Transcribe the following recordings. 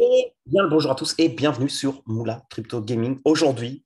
Et bien le bonjour à tous et bienvenue sur Moula Crypto Gaming. Aujourd'hui,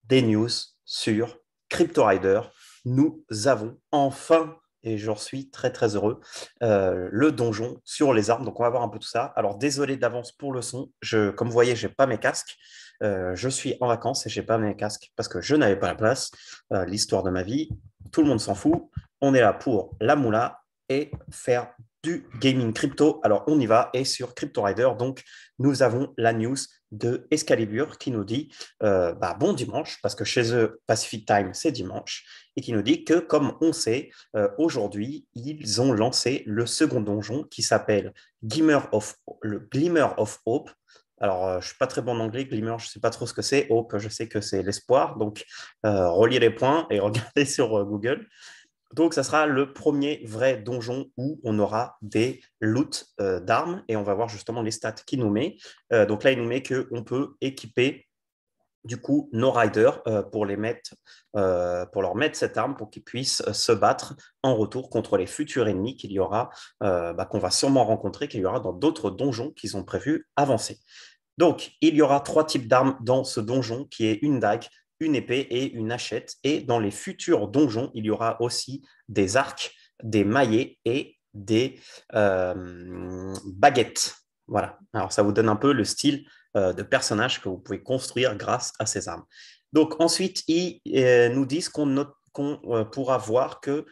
des news sur Crypto Rider. Nous avons enfin, et j'en suis très très heureux, le donjon sur les armes. Donc on va voir un peu tout ça. Alors désolé d'avance pour le son. Comme vous voyez, j'ai pas mes casques. Je suis en vacances et j'ai pas mes casques parce que je n'avais pas la place. L'histoire de ma vie, tout le monde s'en fout. On est là pour la Moula et faire du gaming crypto. Alors on y va et sur Crypto Rider, donc nous avons la news de Excalibur qui nous dit bon dimanche, parce que chez eux, Pacific Time, c'est dimanche, et qui nous dit que, comme on sait, aujourd'hui, ils ont lancé le second donjon qui s'appelle le Glimmer of Hope. Alors, je ne suis pas très bon en anglais, Glimmer, je ne sais pas trop ce que c'est. Hope, je sais que c'est l'espoir. Donc, reliez les points et regardez sur Google. Donc, ça sera le premier vrai donjon où on aura des loots d'armes et on va voir justement les stats qu'il nous met. Donc là, il nous met qu'on peut équiper du coup nos riders pour leur mettre cette arme pour qu'ils puissent se battre en retour contre les futurs ennemis qu'on va sûrement rencontrer, qu'il y aura dans d'autres donjons qu'ils ont prévu avancer. Donc, il y aura trois types d'armes dans ce donjon, qui est une dague, une épée et une hachette. Et dans les futurs donjons, il y aura aussi des arcs, des maillets et des baguettes. Voilà. Alors, ça vous donne un peu le style de personnage que vous pouvez construire grâce à ces armes. Donc, ensuite, ils nous disent qu'on pourra voir que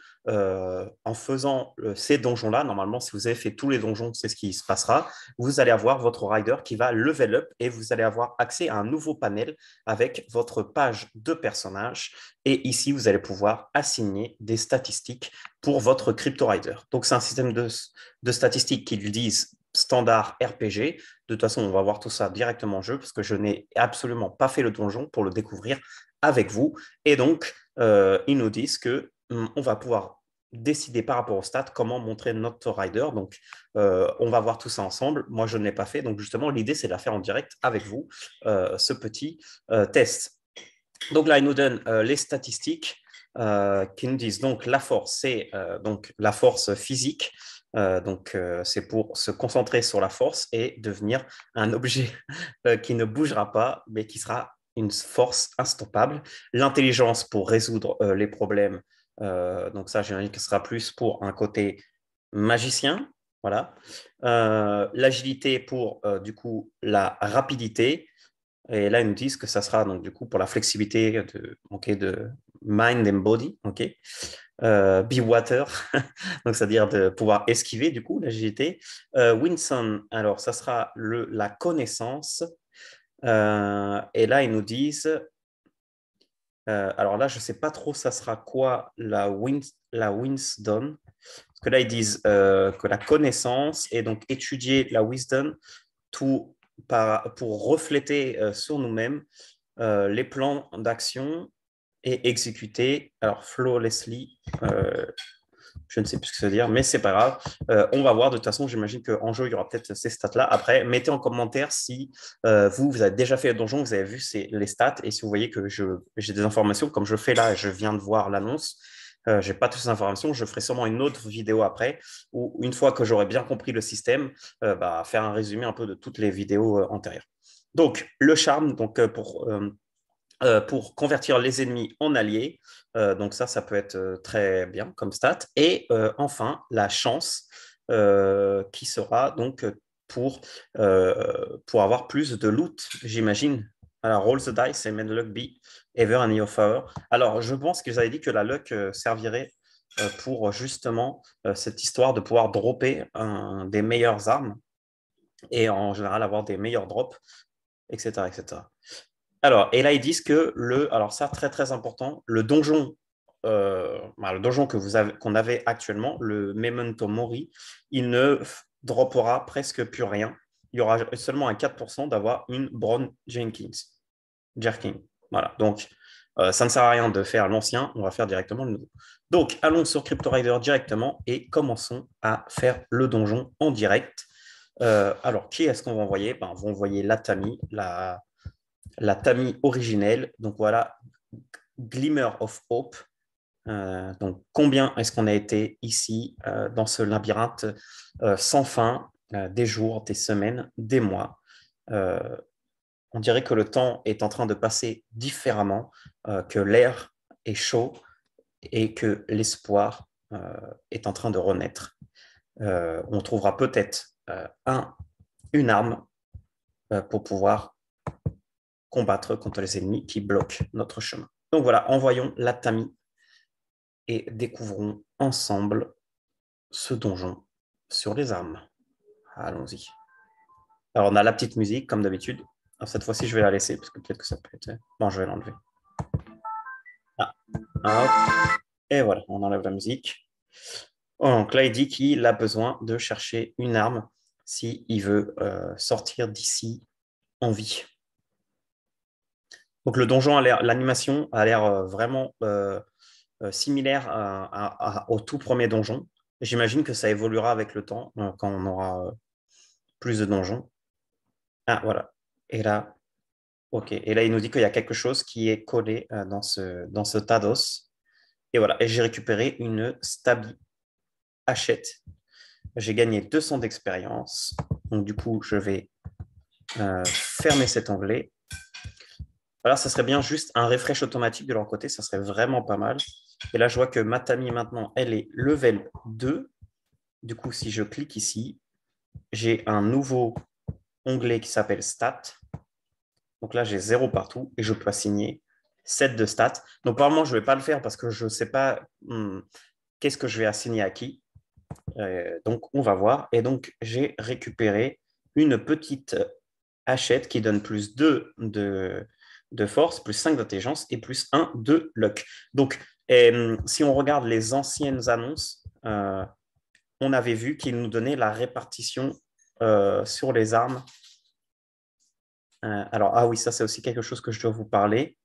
en faisant ces donjons-là, normalement, si vous avez fait tous les donjons, c'est ce qui se passera, vous allez avoir votre rider qui va level up et vous allez avoir accès à un nouveau panel avec votre page de personnage. Et ici, vous allez pouvoir assigner des statistiques pour votre crypto rider. Donc, c'est un système de statistiques qui lui disent standard RPG. De toute façon, on va voir tout ça directement en jeu parce que je n'ai absolument pas fait le donjon pour le découvrir avec vous. Et donc, ils nous disent que on va pouvoir décider par rapport au stats comment montrer notre rider. Donc, on va voir tout ça ensemble. Moi, je ne l'ai pas fait. Donc, justement, l'idée, c'est de la faire en direct avec vous, ce petit test. Donc là, ils nous donnent les statistiques qui nous disent donc la force, c'est donc la force physique. C'est pour se concentrer sur la force et devenir un objet qui ne bougera pas, mais qui sera une force instoppable. L'intelligence pour résoudre les problèmes. Donc ça, j'imagine que ce sera plus pour un côté magicien. Voilà. L'agilité pour du coup la rapidité. Et là, ils nous disent que ça sera donc du coup pour la flexibilité de mind and body, be water, donc c'est-à-dire de pouvoir esquiver du coup l'agilité. Winson, alors ça sera la connaissance. Et là, ils nous disent, alors là, je ne sais pas trop ça sera quoi la Winston, parce que là, ils disent que la connaissance et donc étudier la wisdom tout pour refléter sur nous-mêmes les plans d'action et exécuter, alors flawlessly, je ne sais plus ce que ça veut dire, mais c'est pas grave. On va voir. De toute façon, j'imagine qu'en jeu, il y aura peut-être ces stats-là. Après, mettez en commentaire si vous avez déjà fait le donjon, vous avez vu les stats, et si vous voyez que j'ai des informations, comme je fais là, je viens de voir l'annonce. Je n'ai pas toutes ces informations. Je ferai sûrement une autre vidéo après, où une fois que j'aurai bien compris le système, faire un résumé un peu de toutes les vidéos antérieures. Donc, le charme, pour convertir les ennemis en alliés. Donc ça peut être très bien comme stat. Et la chance qui sera donc pour avoir plus de loot, j'imagine. Alors, roll the dice and may the luck be ever in your favor. Alors, je pense qu'ils avaient dit que la luck servirait pour justement cette histoire de pouvoir dropper des meilleures armes et en général avoir des meilleurs drops, etc., etc. Alors, et là, ils disent que alors ça, très très important, le donjon qu'on avait actuellement, le Memento Mori, il ne droppera presque plus rien. Il y aura seulement un 4% d'avoir une Brown Jerkin. Voilà, donc ça ne sert à rien de faire l'ancien, on va faire directement le nouveau. Donc, allons sur Crypto Rider directement et commençons à faire le donjon en direct. Alors, qui est-ce qu'on va envoyer? On va envoyer la Tami, la Tami originelle. Donc voilà, Glimmer of Hope. Donc combien est-ce qu'on a été ici dans ce labyrinthe sans fin, des jours, des semaines, des mois. euh, on dirait que le temps est en train de passer différemment, que l'air est chaud et que l'espoir est en train de renaître. On trouvera peut-être une arme pour pouvoir combattre contre les ennemis qui bloquent notre chemin. Donc voilà, envoyons la Tamis et découvrons ensemble ce donjon sur les armes. Allons-y. Alors, on a la petite musique, comme d'habitude. Alors, cette fois-ci, je vais la laisser, parce que peut-être que ça peut être... Bon, je vais l'enlever. Ah, hop. Et voilà, on enlève la musique. Donc là, il dit qu'il a besoin de chercher une arme s'il veut sortir d'ici en vie. Donc, le donjon a l'air, l'animation a l'air vraiment similaire au tout premier donjon. J'imagine que ça évoluera avec le temps, quand on aura plus de donjons. Ah, voilà. Et là, ok. Et là, il nous dit qu'il y a quelque chose qui est collé dans ce tas d'os. Et voilà. Et j'ai récupéré une Stabi Hachette. J'ai gagné 200 d'expérience. Donc, du coup, je vais fermer cet onglet. Voilà, ça serait bien juste un refresh automatique de leur côté. Ça serait vraiment pas mal. Et là, je vois que Matami, maintenant, elle est level 2. Du coup, si je clique ici, j'ai un nouveau onglet qui s'appelle Stats. Donc là, j'ai 0 partout et je peux assigner 7 de stats. Donc, probablement, je ne vais pas le faire parce que je ne sais pas qu'est-ce que je vais assigner à qui. Donc, on va voir. Et donc, j'ai récupéré une petite hachette qui donne plus 2 de force, plus 5 d'intelligence et plus 1 de luck. Donc, si on regarde les anciennes annonces, on avait vu qu'il nous donnait la répartition sur les armes. Alors, ah oui, ça, c'est aussi quelque chose que je dois vous parler.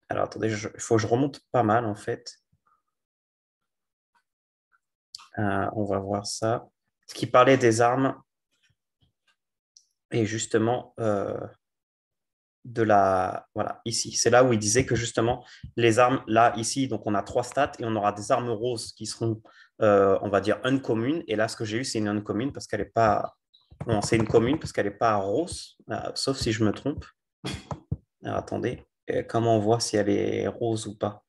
Alors, attendez, il faut que je remonte pas mal, en fait. On va voir ça. Ce qui parlait des armes et justement de la... Voilà, ici. C'est là où il disait que justement, les armes, là, ici, donc on a 3 stats et on aura des armes roses qui seront, on va dire, uncommune. Et là, ce que j'ai eu, c'est une uncommune parce qu'elle n'est pas... Non, c'est une commune parce qu'elle n'est pas rose, sauf si je me trompe. Alors, attendez, comment on voit si elle est rose ou pas?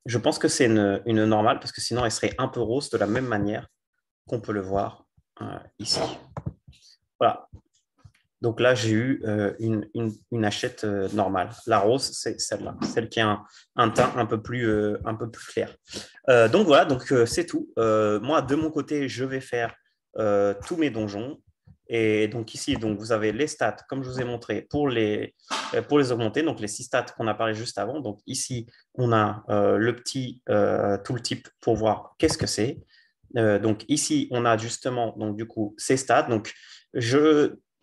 Je pense que c'est une normale parce que sinon, elle serait un peu rose de la même manière qu'on peut le voir ici. Voilà. Donc là, j'ai eu une hachette normale. La rose, c'est celle-là, celle qui a un teint un peu plus clair. Donc voilà, donc c'est tout. Moi, de mon côté, je vais faire tous mes donjons. Et donc ici, donc, vous avez les stats, comme je vous ai montré, pour les augmenter. Donc les 6 stats qu'on a parlé juste avant. Donc ici, on a le petit tooltip pour voir qu'est-ce que c'est. Donc ici, on a justement donc du coup ces stats. Donc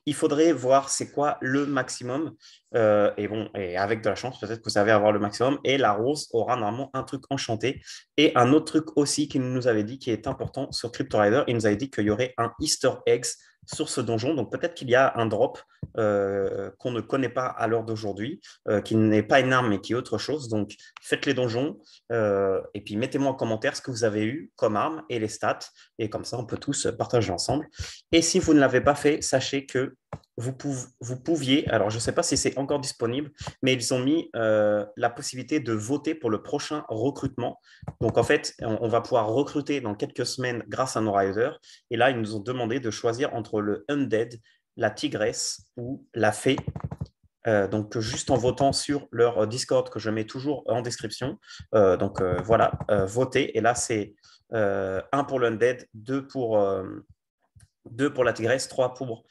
il faudrait voir c'est quoi le maximum. Et bon, et avec de la chance, peut-être que vous savez avoir le maximum. Et la rose aura normalement un truc enchanté. Et un autre truc aussi qu'il nous avait dit qui est important sur Crypto Rider, il nous avait dit qu'il y aurait un Easter eggs sur ce donjon. Donc peut-être qu'il y a un drop qu'on ne connaît pas à l'heure d'aujourd'hui, qui n'est pas une arme mais qui est autre chose. Donc faites les donjons et puis mettez-moi en commentaire ce que vous avez eu comme arme et les stats. Et comme ça, on peut tous partager ensemble. Et si vous ne l'avez pas fait, sachez que vous pouviez, alors je ne sais pas si c'est encore disponible, mais ils ont mis la possibilité de voter pour le prochain recrutement. Donc en fait, on va pouvoir recruter dans quelques semaines grâce à nos riders. Et là, ils nous ont demandé de choisir entre le Undead, la Tigresse ou la Fée. Donc juste en votant sur leur Discord que je mets toujours en description. Donc voilà, votez. Et là, c'est 1 pour l'Undead, 2 pour la Tigresse, 3 pour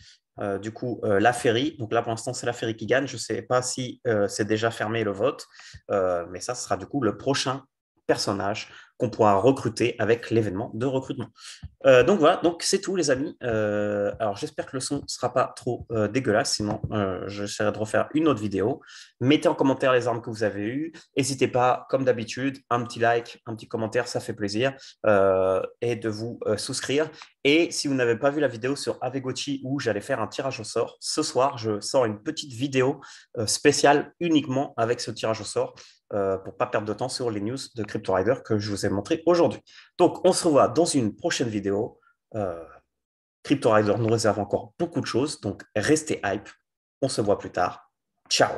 du coup la Ferry. Donc là, pour l'instant, c'est la Ferry qui gagne. Je ne sais pas si c'est déjà fermé le vote, mais ça sera du coup le prochain personnage qu'on pourra recruter avec l'événement de recrutement. Donc voilà, donc c'est tout les amis. Alors j'espère que le son ne sera pas trop dégueulasse, sinon j'essaierai de refaire une autre vidéo. Mettez en commentaire les armes que vous avez eues. N'hésitez pas, comme d'habitude, un petit like, un petit commentaire, ça fait plaisir. Et de vous souscrire. Et si vous n'avez pas vu la vidéo sur Avegochi où j'allais faire un tirage au sort, ce soir, je sors une petite vidéo spéciale uniquement avec ce tirage au sort pour ne pas perdre de temps sur les news de Crypto Rider que je vous ai montré aujourd'hui. Donc, on se revoit dans une prochaine vidéo. CryptoRider nous réserve encore beaucoup de choses, donc restez hype. On se voit plus tard. Ciao.